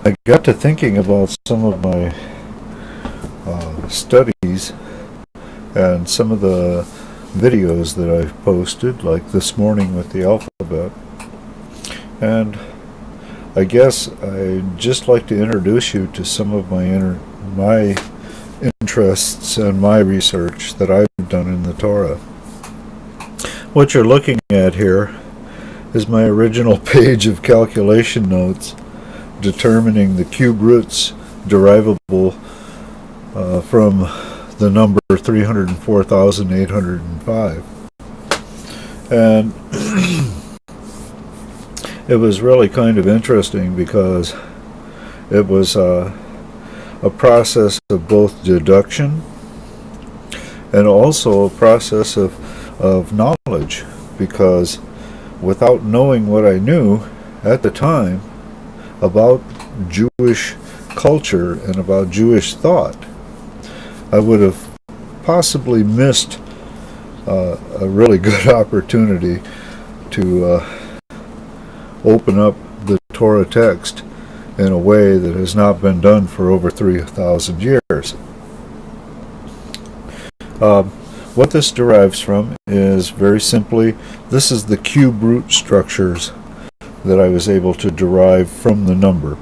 I got to thinking about some of my studies and some of the videos that I've posted, like this morning with the alphabet. And I guess I'd just like to introduce you to some of my interests and my research that I've done in the Torah. What you're looking at here is my original page of calculation notes determining the cube roots derivable from the number 304,805. And it was really kind of interesting because it was a process of both deduction and also a process of knowledge, because without knowing what I knew at the time about Jewish culture and about Jewish thought, I would have possibly missed a really good opportunity to open up the Torah text in a way that has not been done for over 3,000 years. What this derives from is very simply, this is the cube root structures that I was able to derive from the number.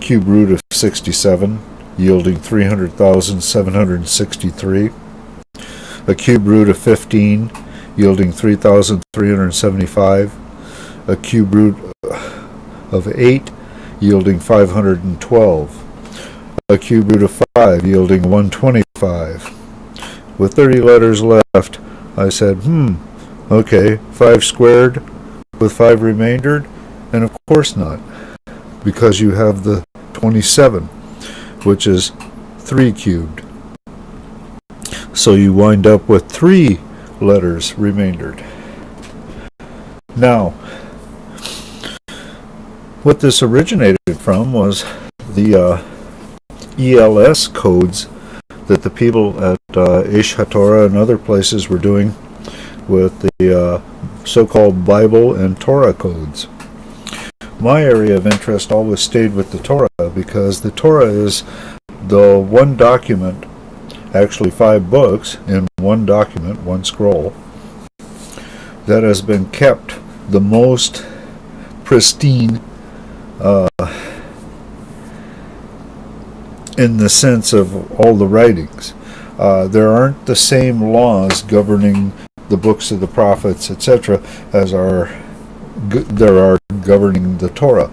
Cube root of 67, yielding 300,763. A cube root of 15, yielding 3,375. A cube root of 8, yielding 512. A cube root of 5, yielding 125. With 30 letters left, I said, okay, 5 squared with 5 remaindered, and of course not, because you have the 27, which is 3 cubed. So you wind up with 3 letters remaindered. Now, what this originated from was the ELS codes that the people at Ish HaTorah and other places were doing with the so-called Bible and Torah codes. My area of interest always stayed with the Torah, because the Torah is the one document, actually 5 books in one document, one scroll, that has been kept the most pristine in the sense of all the writings. There aren't the same laws governing the books of the prophets, etc., as there are governing the Torah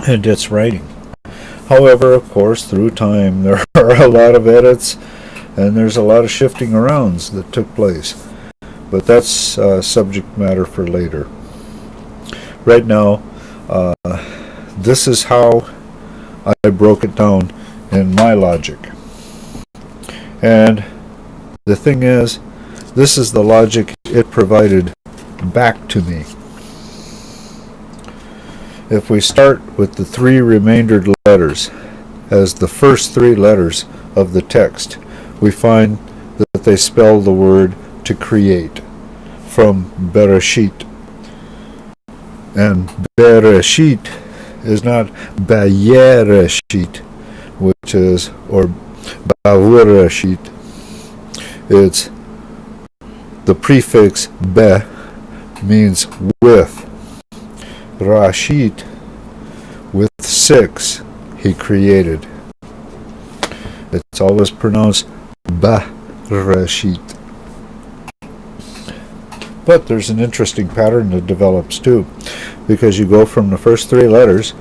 and its writing. However, of course, through time there are a lot of edits and there's a lot of shifting arounds that took place. But that's subject matter for later. Right now, this is how I broke it down in my logic. And the thing is, this is the logic it provided back to me. If we start with the 3 remaindered letters as the first 3 letters of the text, we find that they spell the word to create from Bereshit. And Bereshit is not Bayereshit, which is, or Baureshit. It's the prefix Be means with. Rashit, with 6, he created. It's always pronounced Ba-Rashit. But there's an interesting pattern that develops too, because you go from the first 3 letters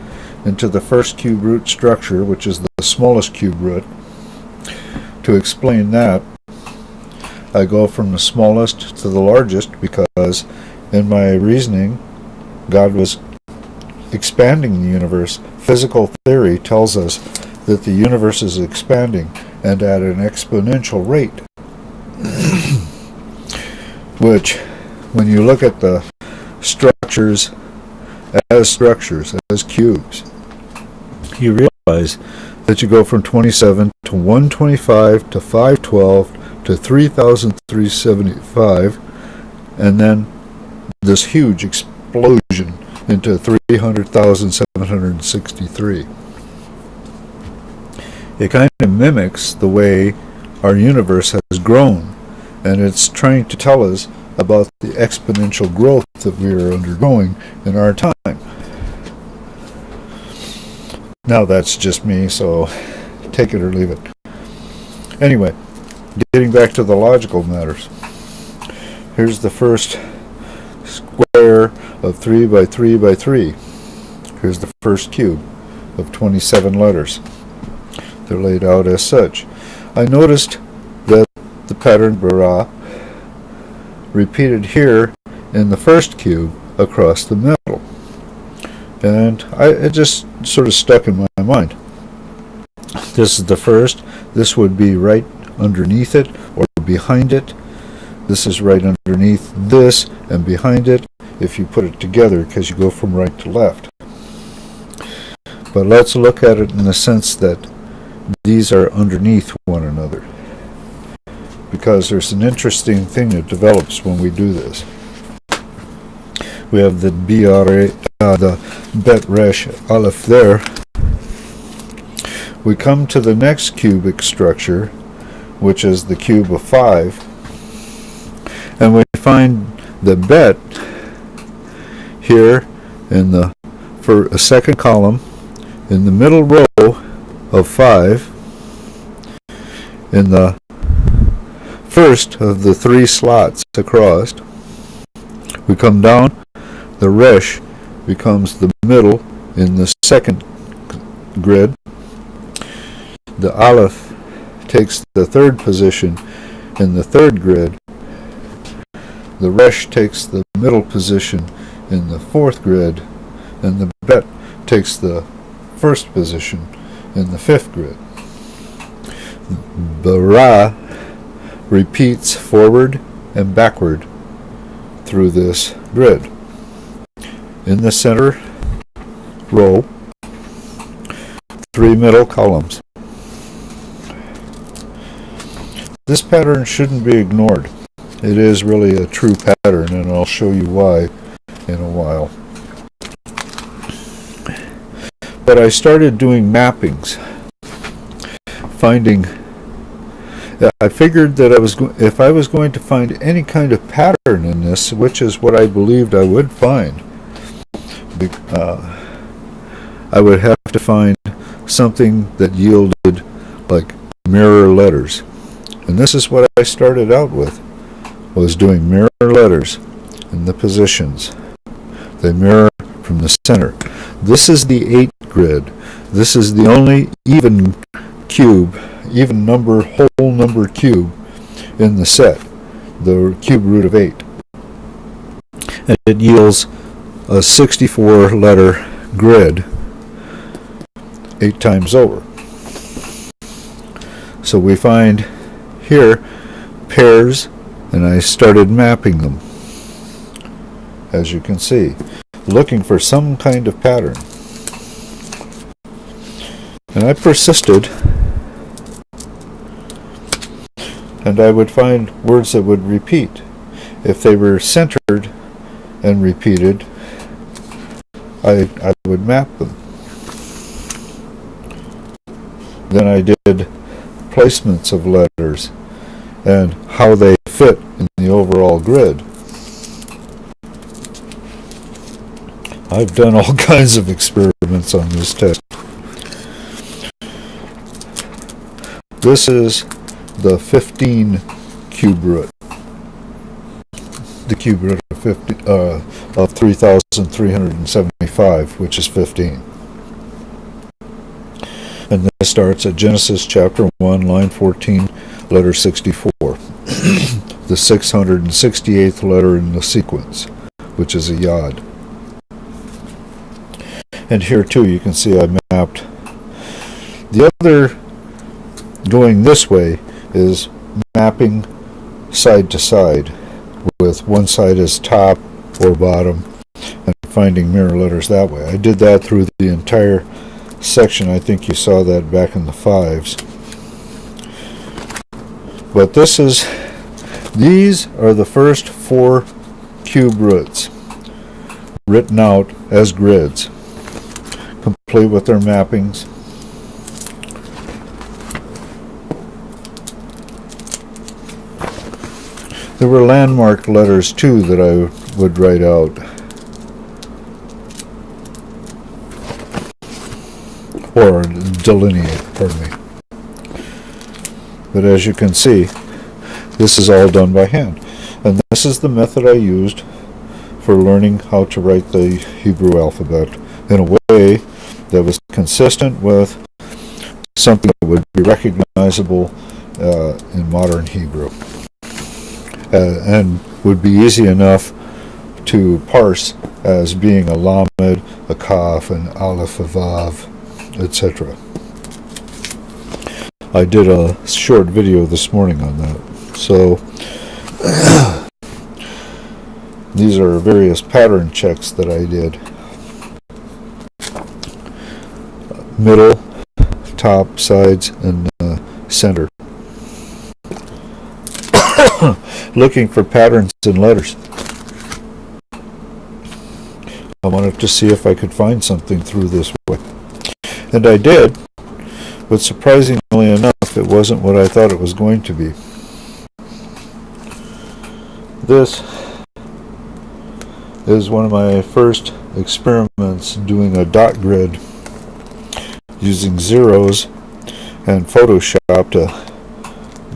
into the first cube root structure, which is the smallest cube root. To explain that, I go from the smallest to the largest, because in my reasoning, God was expanding the universe. Physical theory tells us that the universe is expanding and at an exponential rate. Which, when you look at the structures, as cubes, you realize that you go from 27 to 125 to 512 to 3,375, and then this huge explosion into 300,763. It kind of mimics the way our universe has grown, and it's trying to tell us about the exponential growth that we are undergoing in our time. Now that's just me, so take it or leave it. Anyway, getting back to the logical matters. Here's the first square of 3 by 3 by 3. Here's the first cube of 27 letters. They're laid out as such. I noticed that the pattern bara repeated here in the first cube across the middle. And it just sort of stuck in my mind. This is the first. This would be right underneath it or behind it. This is right underneath this and behind it if you put it together, because you go from right to left. But let's look at it in the sense that these are underneath one another, because there's an interesting thing that develops when we do this. We have the the bet resh aleph there. We come to the next cubic structure, which is the cube of 5, and we find the bet here in the for a second column in the middle row of 5, in the first of the 3 slots across. We come down, the resh becomes the middle in the second grid. The aleph takes the third position in the third grid. The resh takes the middle position in the fourth grid, and the bet takes the first position in the fifth grid. The ra repeats forward and backward through this grid. In the center row, 3 middle columns. This pattern shouldn't be ignored. It is really a true pattern, and I'll show you why in a while. But I started doing mappings, I figured that if I was going to find any kind of pattern in this, which is what I believed I would find, I would have to find something that yielded like mirror letters. And this is what I started out with, was doing mirror letters in the positions. They mirror from the center. This is the 8 grid. This is the only even cube, whole number cube in the set, the cube root of 8. And it yields a 64 letter grid 8 times over. So we find here pairs, and I started mapping them, as you can see, looking for some kind of pattern. And I persisted, and I would find words that would repeat. If they were centered and repeated, I would map them. Then I did placements of letters and how they fit in the overall grid. I've done all kinds of experiments on this test. This is the 15 cube root. The cube root of 3,375, which is 15. And this starts at Genesis chapter 1, line 14, letter 64. The 668th letter in the sequence, which is a yod. And here too you can see I mapped. The other going this way is mapping side to side, with one side as top or bottom, and finding mirror letters that way. I did that through the entire section. I think you saw that back in the 5s. But these are the first 4 cube roots. written out as grids, complete with their mappings. There were landmark letters too that I would write out. Or delineate, pardon me. But as you can see, this is all done by hand. And this is the method I used for learning how to write the Hebrew alphabet in a way that was consistent with something that would be recognizable in modern Hebrew. And would be easy enough to parse as being a lamed, a kaf, an aleph, a vav, etc. I did a short video this morning on that. So these are various pattern checks that I did. Middle, top, sides, and center. Looking for patterns in letters. I wanted to see if I could find something through this way. And I did, but surprisingly enough, it wasn't what I thought it was going to be. This is one of my first experiments doing a dot grid using zeros and Photoshop to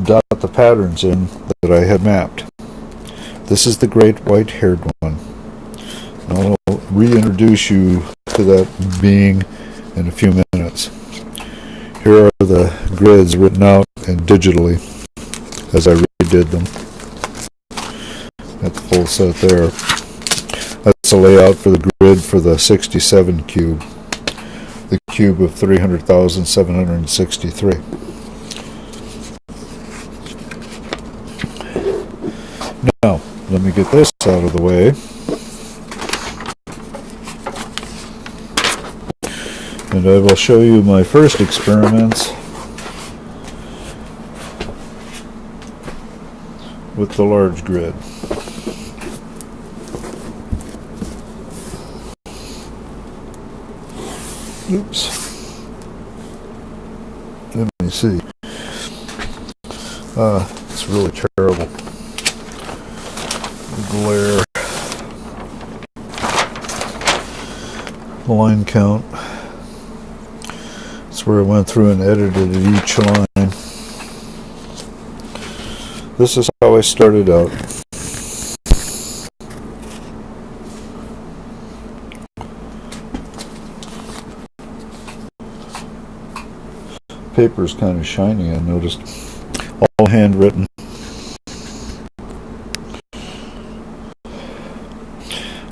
dot the patterns in that I had mapped. This is the great white-haired one. I'll reintroduce you to that being in a few minutes. Here are the grids written out and digitally as I redid them. At the full set there. That's a layout for the grid for the 67 cube. The cube of 300,763. Now, let me get this out of the way. And I will show you my first experiments with the large grid. Oops. Let me see. It's really terrible. The glare. Line count. That's where I went through and edited each line. This is how I started out. Paper's kind of shiny, I noticed. All handwritten.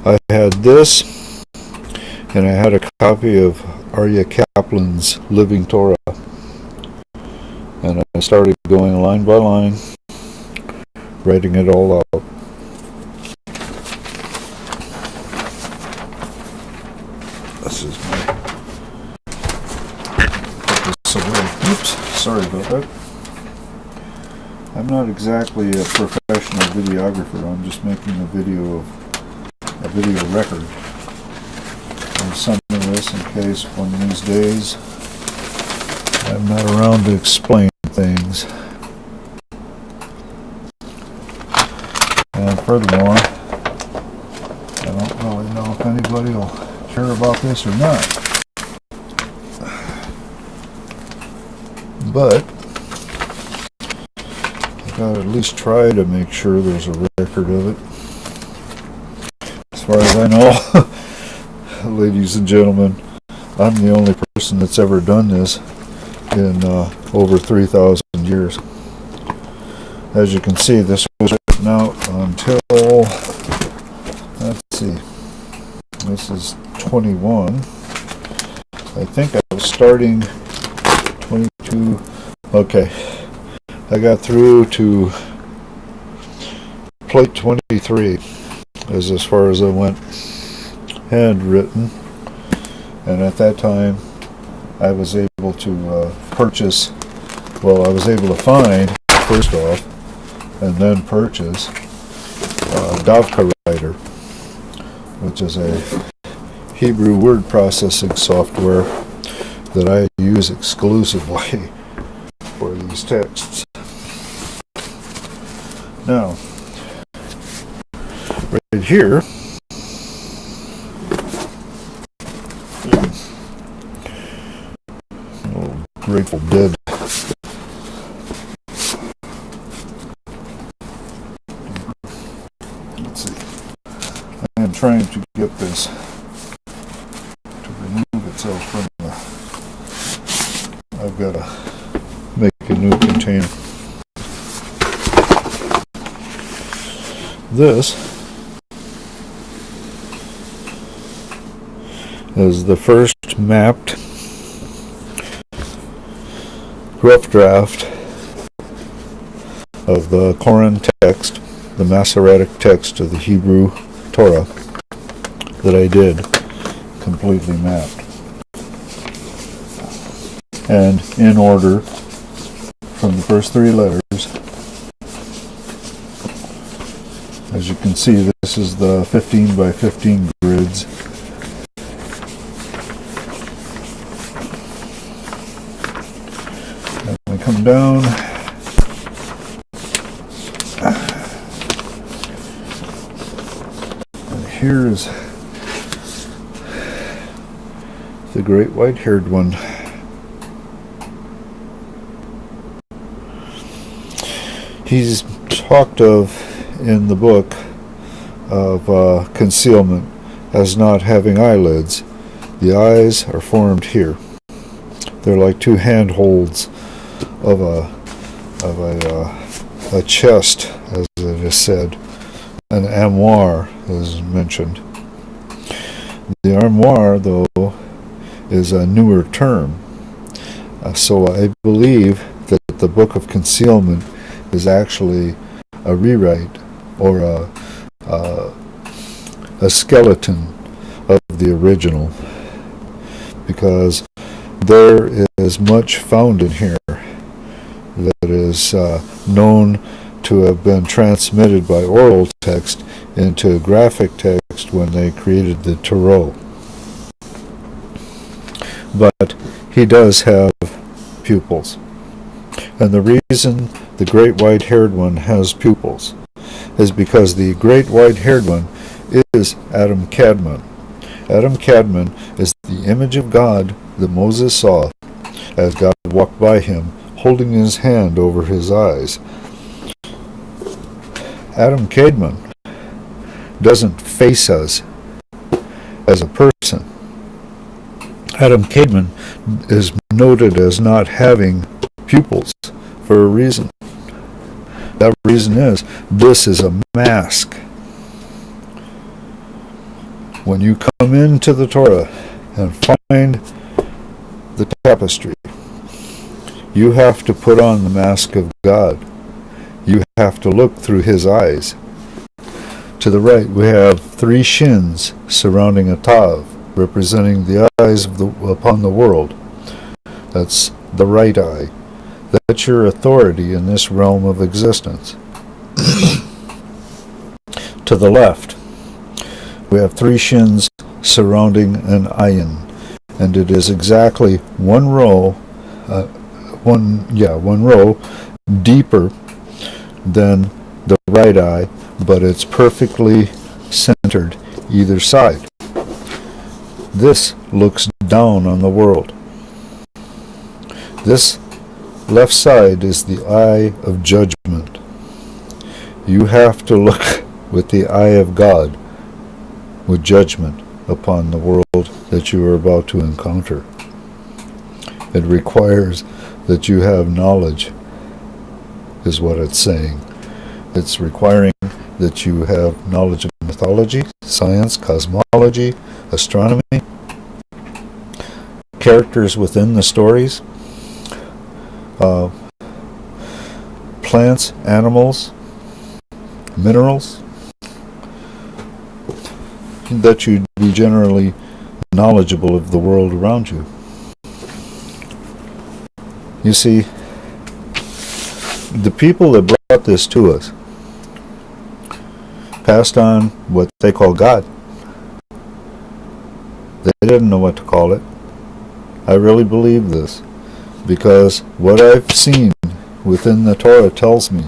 I had this, and I had a copy of Arya Kaplan's Living Torah. And I started going line by line, writing it all out. This is my... Put this away. Oops, sorry about that. I'm not exactly a professional videographer. I'm just making a video record of some of this in case one of these days I'm not around to explain things. And furthermore, I don't really know if anybody will care about this or not. But I gotta at least try to make sure there's a record of it. As far as I know, ladies and gentlemen, I'm the only person that's ever done this in over 3,000 years. As you can see, this was written out until, let's see, this is 21. I think I was starting 22. Okay, I got through to plate 23 as far as I went handwritten, and at that time I was able to purchase, well, I was able to find first off and then purchase Davka writer. which is a Hebrew word processing software that I use exclusively for these texts. Now, right here, Grateful Dead. Let's see. I am trying to get this to remove itself from the... I've got to make a new container. This is the first mapped rough draft of the Koran text, the Masoretic text of the Hebrew Torah that I did, completely mapped. And in order from the first three letters. As you can see, this is the 15 by 15 grids. And we come down. And here is the great white-haired one. He's talked of in the book of concealment as not having eyelids. The eyes are formed here. They're like two handholds of a chest, as it is said. An armoire is mentioned. The armoire, though, is a newer term. So I believe that the book of concealment is actually a rewrite or a skeleton of the original, because there is much found in here that is known to have been transmitted by oral text into graphic text when they created the Torah. But he does have pupils. And the reason the great white-haired one has pupils is because the great white-haired one is Adam Kadmon. Adam Kadmon is the image of God that Moses saw as God walked by him, holding his hand over his eyes. Adam Kadmon doesn't face us as a person. Adam Kadmon is noted as not having pupils for a reason. That reason is, this is a mask. When you come into the Torah and find the tapestry, you have to put on the mask of God. You have to look through his eyes. To the right, we have three shins surrounding a tav, representing the eyes upon the world. That's the right eye. That's your authority in this realm of existence. To the left, we have three shins surrounding an ayin, and it is exactly one row deeper than the right eye, but it's perfectly centered either side. This looks down on the world. This left side is the eye of judgment. You have to look with the eye of God, with judgment upon the world that you are about to encounter. It requires that you have knowledge, is what it's saying. It's requiring that you have knowledge of mythology, science, cosmology, astronomy, characters within the stories, plants, animals, minerals, that you be generally knowledgeable of the world around you. You see, the people that brought this to us passed on what they call God. didn't know what to call it. I really believe this, because what I've seen within the Torah tells me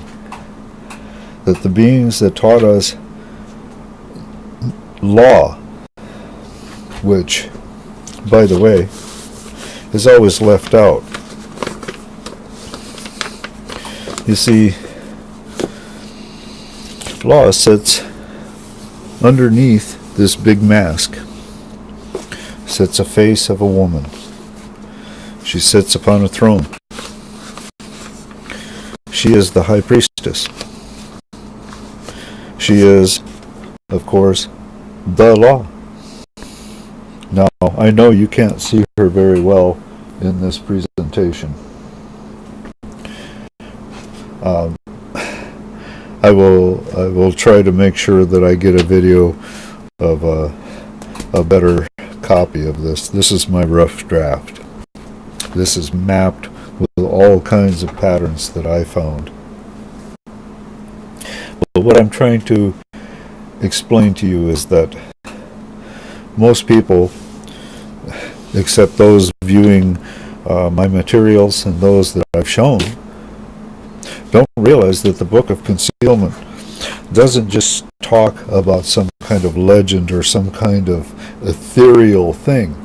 that the beings that taught us law, which, by the way, is always left out. You see, law sits underneath this big mask, sits a face of a woman. She sits upon a throne. She is the high priestess. She is, of course, the law. Now, I know you can't see her very well in this presentation. I will try to make sure that I get a video of a better copy of this. This is my rough draft. This is mapped with all kinds of patterns that I found. But what I'm trying to explain to you is that most people, except those viewing my materials and those that I've shown, don't realize that the Book of Concealment doesn't just talk about some kind of legend or some kind of ethereal thing.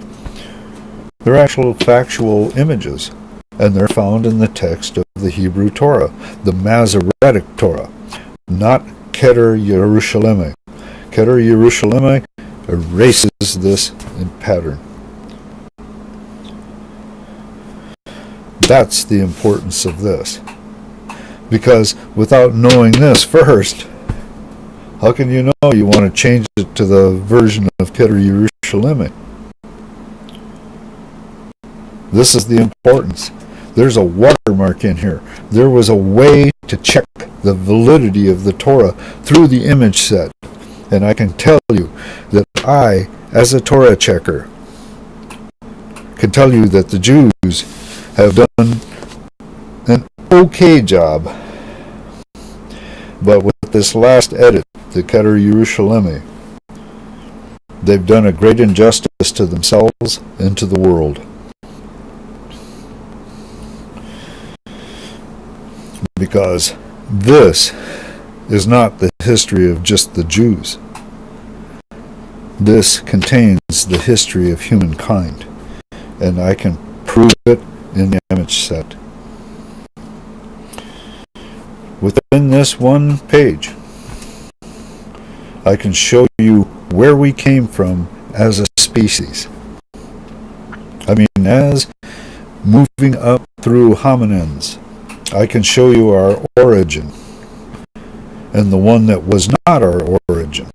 They're actual factual images, and they're found in the text of the Hebrew Torah, the Masoretic Torah, not Keter Yerushalmi. Keter Yerushalmi erases this in pattern. That's the importance of this. Because without knowing this first, how can you know you want to change it to the version of Keter Yerushalmi? This is the importance. There's a watermark in here. There was a way to check the validity of the Torah through the image set. And I can tell you that I, as a Torah checker, can tell you that the Jews have done an okay job. But with this last edit, the Keter Yerushalmi, they've done a great injustice to themselves and to the world. Because this is not the history of just the Jews. This contains the history of humankind, and I can prove it in the image set. Within this one page, I can show you where we came from as a species. I mean, as moving up through hominins, I can show you our origin, and the one that was not our origin.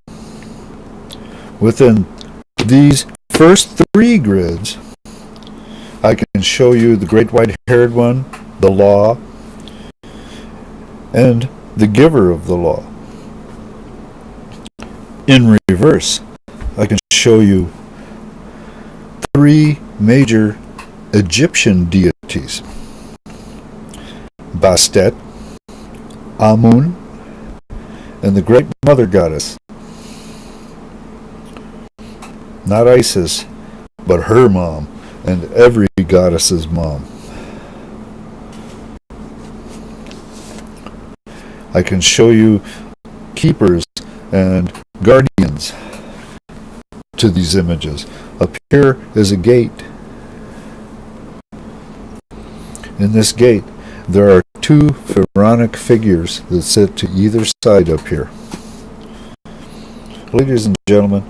Within these first three grids, I can show you the great white-haired one, the law, and the giver of the law. In reverse, I can show you three major Egyptian deities: Bastet, Amun, and the great mother goddess. Not Isis, but her mom, and every goddess's mom. I can show you keepers and guardians to these images. Up here is a gate. In this gate, there are two pharaonic figures that sit to either side up here. Ladies and gentlemen,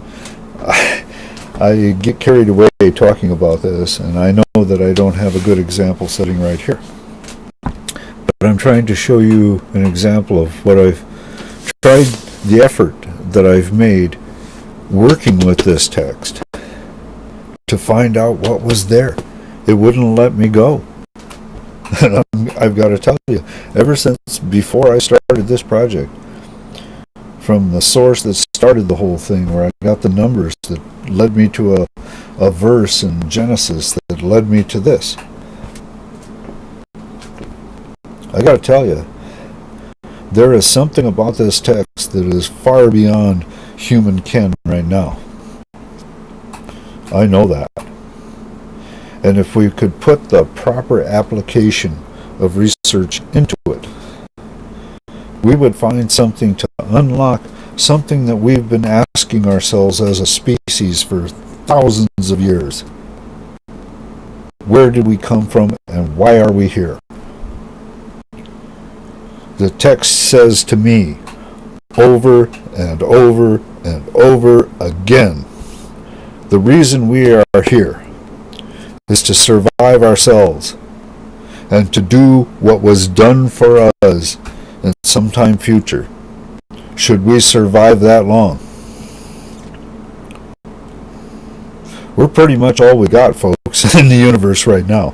I get carried away talking about this, and I know that I don't have a good example sitting right here. But I'm trying to show you an example of what I've tried, the effort that I've made working with this text to find out what was there. It wouldn't let me go. And I've got to tell you, ever since before I started this project, from the source that started the whole thing, where I got the numbers that led me to a verse in Genesis that led me to this, I got to tell you, there is something about this text that is far beyond human ken right now. I know that. And if we could put the proper application of research into it, we would find something to unlock something that we've been asking ourselves as a species for thousands of years. Where did we come from and why are we here? The text says to me over and over and over again, the reason we are here is to survive ourselves and to do what was done for us in some time future, should we survive that long. We're pretty much all we got, folks, in the universe right now,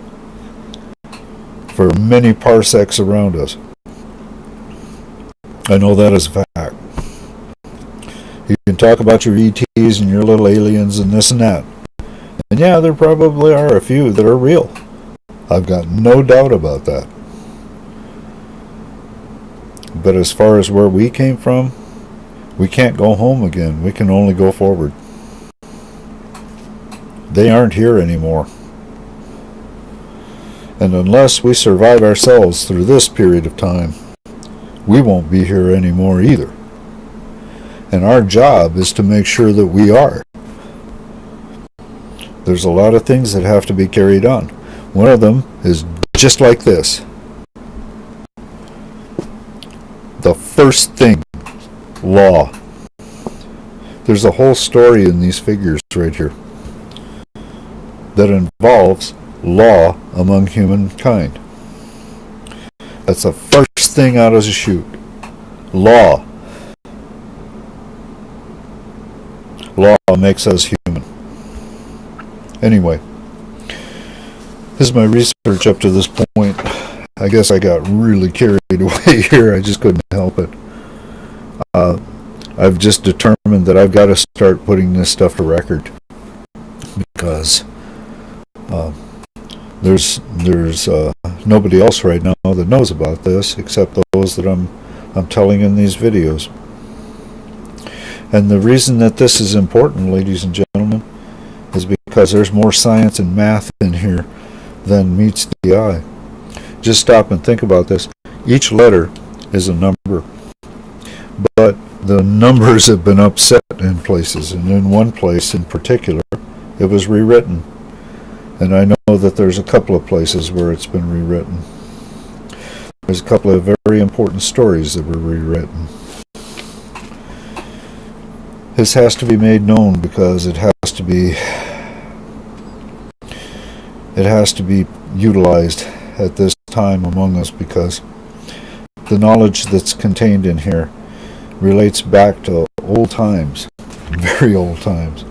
for many parsecs around us. I know that is a fact. You can talk about your ETs and your little aliens and this and that. And yeah, there probably are a few that are real. I've got no doubt about that. But as far as where we came from, we can't go home again. We can only go forward. They aren't here anymore. And unless we survive ourselves through this period of time, we won't be here anymore either. And our job is to make sure that we are. There's a lot of things that have to be carried on. One of them is just like this. The first thing, law. There's a whole story in these figures right here that involves law among humankind. That's the first thing out of the chute. Law. Law makes us human. Anyway, this is my research up to this point. I guess I got really carried away here. I just couldn't help it. I've just determined that I've got to start putting this stuff to record, because there's nobody else right now that knows about this except those that I'm telling in these videos. And the reason that this is important, ladies and gentlemen, is because there's more science and math in here than meets the eye. Just stop and think about this. Each letter is a number, but the numbers have been upset in places, and in one place in particular, it was rewritten. And I know that there's a couple of places where it's been rewritten. There's a couple of very important stories that were rewritten. This has to be made known because it has to be utilized at this time among us, because the knowledge that's contained in here relates back to old times, very old times.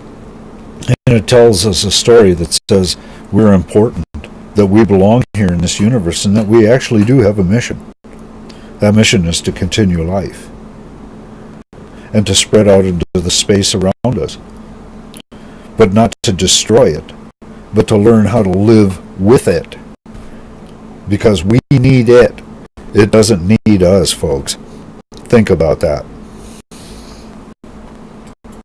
And it tells us a story that says we're important, that we belong here in this universe, and that we actually do have a mission. That mission is to continue life and to spread out into the space around us. But not to destroy it, but to learn how to live with it. Because we need it. It doesn't need us, folks. Think about that.